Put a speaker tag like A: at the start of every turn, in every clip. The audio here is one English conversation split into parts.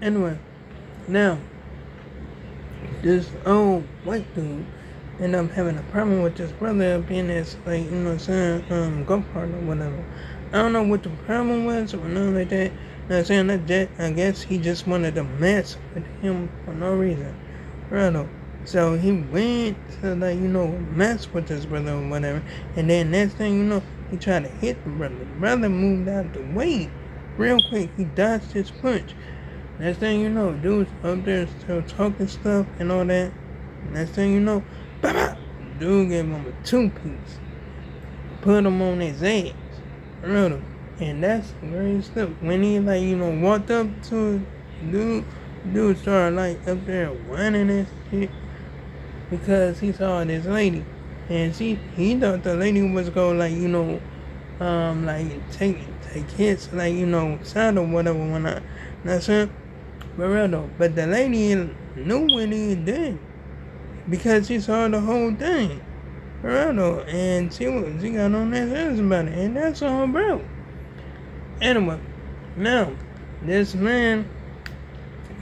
A: Anyway, now this old white dude ended up having a problem with his brother being his, like, you know what I'm saying, go partner or whatever. I don't know what the problem was or nothing like that. You know what I'm saying? I guess he just wanted to mess with him for no reason. Right. So he went to, like, you know, mess with his brother or whatever. And then next thing you know, he tried to hit the brother. The brother moved out the way real quick. He dodged his punch. Next thing you know, dude's up there still talking stuff and all that. Next thing you know, bah, bah, dude gave him a two-piece. Put him on his ass. Real. And that's very stuff. When he, like, you know, walked up to dude started, like, up there whining and shit because he saw this lady. And he thought the lady was going, like, you know, like, take hits, like, you know, side or whatever, whatnot. That's it. But real though. But the lady knew what he did because she saw the whole thing. For real though. And she got on that sense about it. And that's all, bro. Anyway, now, this man,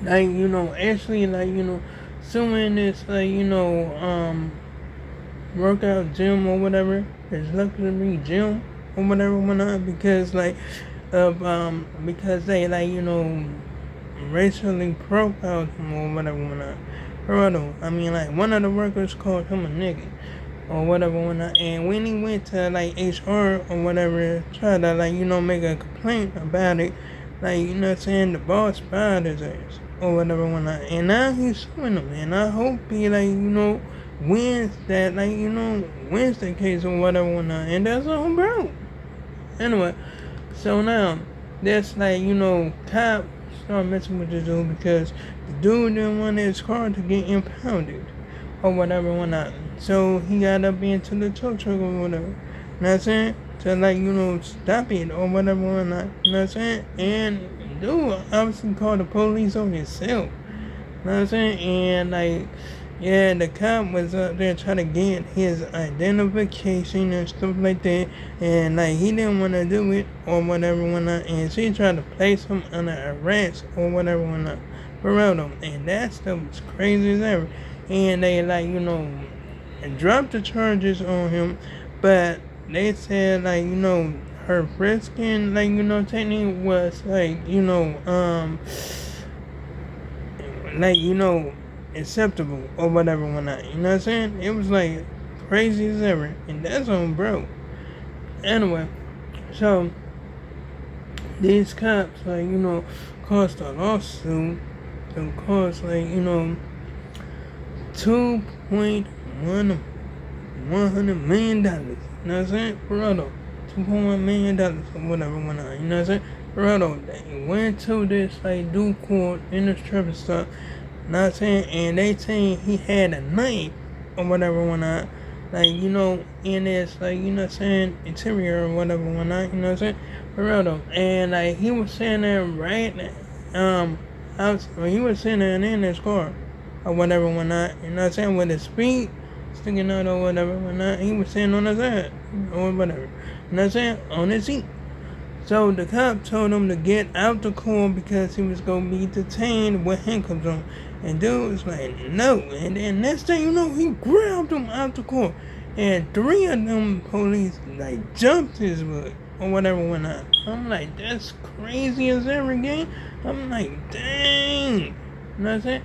A: like, you know, actually, like, you know, suing this, like, you know, workout gym or whatever, this luxury gym or whatever, whatnot, because, like, because they, like, you know, racially profiled him or whatever, whatnot. Gerardo, I mean, like, one of the workers called him a nigga or whatever, whatnot. And when he went to, like, HR or whatever, tried to, like, you know, make a complaint about it, like, you know what I'm saying, the boss fired his ass or whatever, whatnot. And now he's suing him. And I hope he, like, you know, wins that, like, you know, wins the case or whatever, whatnot. And that's all, bro. Anyway, so now, that's, like, you know, cop started messing with the dude because the dude didn't want his car to get impounded or whatever, whatnot. So he got up into the tow truck or whatever. You know what I'm saying? To, like, you know, stop it or whatever, whatnot. You know what I'm saying? And dude obviously called the police on himself. You know what I'm saying? And, like, yeah, the cop was up there trying to get his identification and stuff like that. And, like, he didn't want to do it or whatever, whatnot. And she tried to place him under arrest or whatever, whatnot. For real though. And that stuff was crazy as ever. And they, like, you know, dropped the charges on him. But they said, like, you know, her frisking, like, you know, technique was, like, you know, like, you know, acceptable or whatever, whatnot. You know what I'm saying? It was, like, crazy as ever. And that's on bro. Anyway, so these cops, like, you know, caused a lawsuit to cost, like, you know, $2.1 million. You know what I'm saying? Brother, $2.1 million or whatever, whatnot. You know what I'm saying? Brother, they went to this, like, due court in the strip stuff. You know what I'm saying? And they saying he had a knife or whatever, whatnot. Like, you know, in his, like, you know what I'm saying, interior or whatever, whatnot. You know what I'm saying? For real though. And, like, he was sitting there right, he was sitting there in his car or whatever, whatnot. You know what I'm saying? With his feet sticking out or whatever, whatnot. He was sitting on his head or whatever. You know what I'm saying? On his seat. So the cop told him to get out the car because he was going to be detained with handcuffs on. And dude was like, no. And then next thing you know, he grabbed him out the car. And 3 of them police, like, jumped his butt or whatever went on. I'm like, that's crazy as every game. I'm like, dang. You know what I'm saying?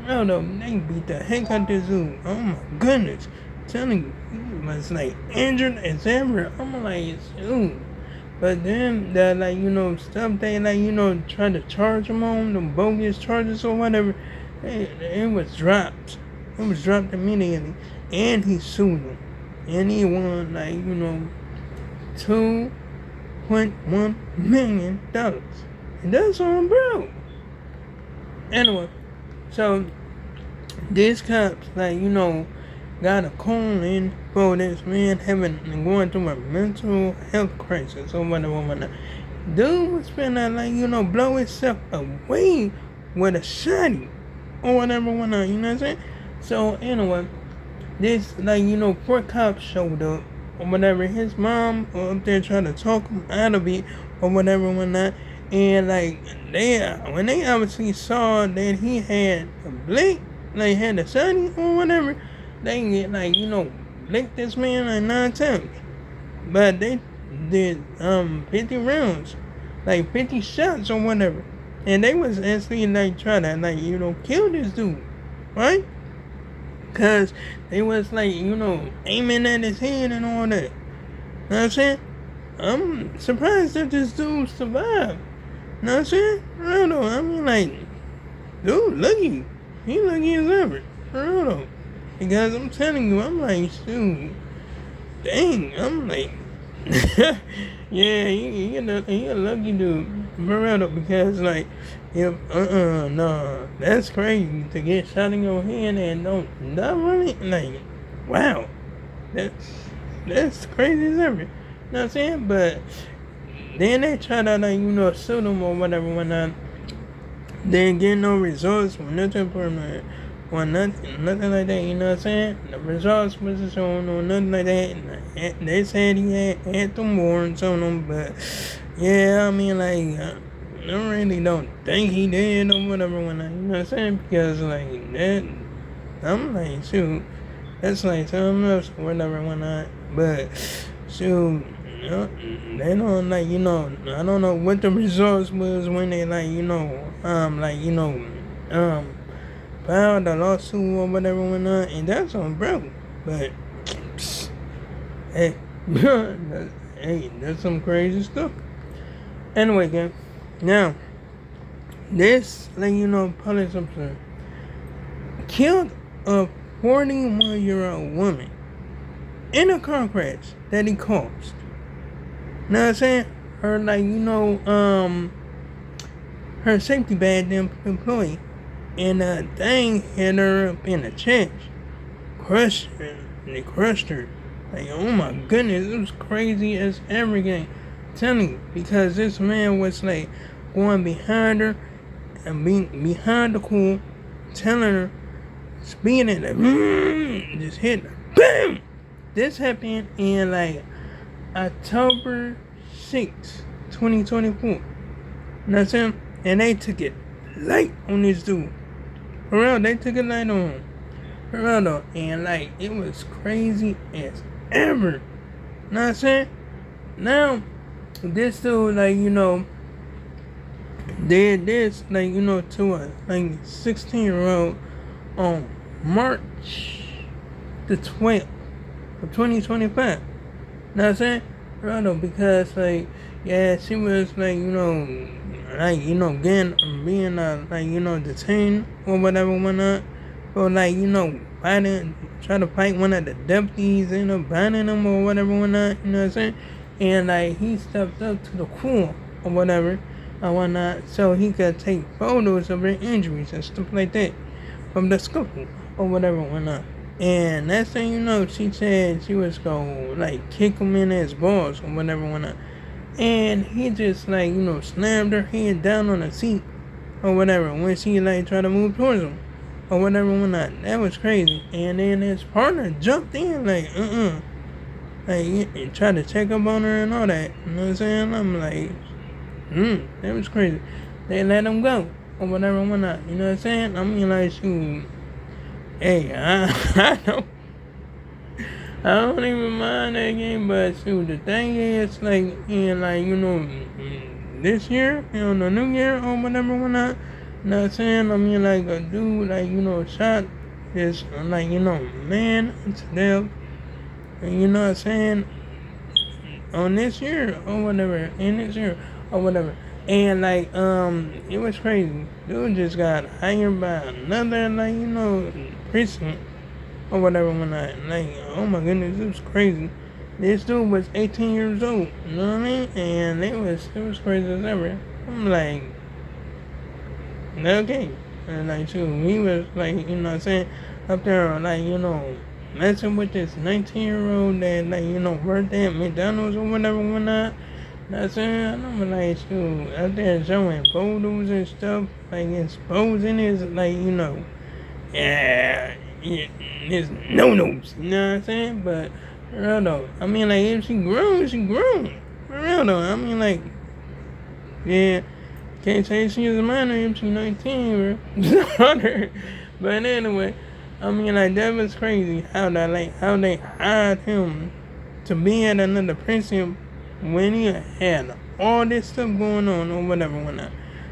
A: No, they beat the heck out this dude. Oh my goodness. I'm telling you, he was, like, injured as ever. I'm like, dude. But then the, like, you know, stuff they, like, you know, tried to charge him on, the bogus charges or whatever, it was dropped. It was dropped immediately. And he sued him. And he won, like, you know, $2.1 million. And that's on bro. Anyway, so these cops, like, you know, got a call in for this man going through a mental health crisis or whatever. Dude was finna, like, you know, blow himself away with a shotty or whatever, you know what I'm saying? So anyway, this, like, you know, 4 cops showed up or whatever. His mom was up there trying to talk him out of it or whatever, And like when they obviously saw that he had a blink, like had a sunny or whatever, they get like blinked this man like 9 times. But they did 50 rounds, like 50 shots or whatever. And they was actually like trying to kill this dude, right? Cause they was like, aiming at his head and all that. You know what I'm saying? I'm surprised that this dude survived. You know what I'm saying? I don't know. I mean, like, dude, lucky. He lucky as ever. I don't know. Because I'm telling you, I'm like, shoot, dang. I'm like, yeah, he a lucky dude. For real though, because, like, if, no, that's crazy to get shot in your head and don't die from it. Like, wow. That's crazy as ever. You know what I'm saying? But then they try to sue them or whatever when they ain't get no results or nothing permanent or nothing like that, you know what I'm saying? The results wasn't shown or nothing like that. They said he had some warrants on him, but yeah, I mean like I really don't think he did or whatever you know what I'm saying? Because like that I'm like shoot, that's like something else or whatever but shoot, they don't I don't know what the results was when they filed a lawsuit or whatever and that's on bro. But hey, that's some crazy stuff. Anyway, gang, now this police officer killed a 41-year-old woman in a car crash that he caused. Know what I'm saying? Her her safety badge employee, and the thing hit her up in the chest, crushed her. They crushed her. Like, oh my goodness, it was crazy as everything. I'm telling you, because this man was like going behind her and being behind the car, telling her, speeding, like, just hit her. Bam! This happened in like October 6, 2024. You know what I'm saying? And they took it light on this dude. For real, they took it light on him. For real though. And like, it was crazy as ever. You know what I'm saying? Now, this dude, did this, to a 16-year-old on March the 12th of 2025. You know what I'm saying? Right, because yeah, she was getting being detained or whatever whatnot. Or fighting, try to fight one of the deputies, biting him or whatever whatnot, you know what I'm saying? And he stepped up to the core or whatever or whatnot, so he could take photos of her injuries and stuff like that from the scuffle or whatever whatnot. And next thing you know, she said she was gonna kick him in his balls or whatever whatnot. And he just slammed her head down on the seat or whatever when she tried to move towards him or whatever whatnot. That was crazy. And then his partner jumped in he tried to check up on her and all that. You know what I'm saying? I'm like, that was crazy. They let him go or whatever whatnot. You know what I'm saying? I mean shoot. Hey, I don't even mind that game, but shoot, the thing is, this year, the new year or whatever, whatnot, you know what I'm saying? I mean, a dude, shot this, man to death, and you know what I'm saying? On this year or whatever, in this year or whatever. And it was crazy. Dude just got hired by another precinct or whatever whatnot. Oh my goodness, it was crazy. This dude was 18 years old, you know what I mean? And it was crazy as ever. I'm like, okay. And shoot, he was you know what I'm saying, up there messing with this 19-year-old that worked at McDonald's or whatever whatnot. You know what I'm saying? I'm shoot, out there showing photos and stuff, exposing his, yeah, his no-nos, you know what I'm saying? But, for real though, if she grown, she grown. For real though, yeah, Can't say she is my name, she's 19, bro. But anyway, I mean, like, that was crazy how they hired him to be at another prison when he had all this stuff going on or whatever whatnot.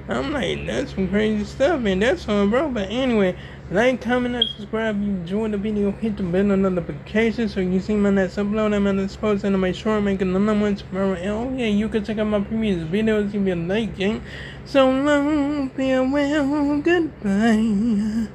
A: I'm like, that's some crazy stuff, and that's all, bro. But anyway, like, comment, and subscribe. If you enjoyed the video, hit the bell notification so you see my next upload. I'm gonna post and make sure I make another one tomorrow. And oh yeah, you can check out my previous videos if you like it. So long, farewell, goodbye.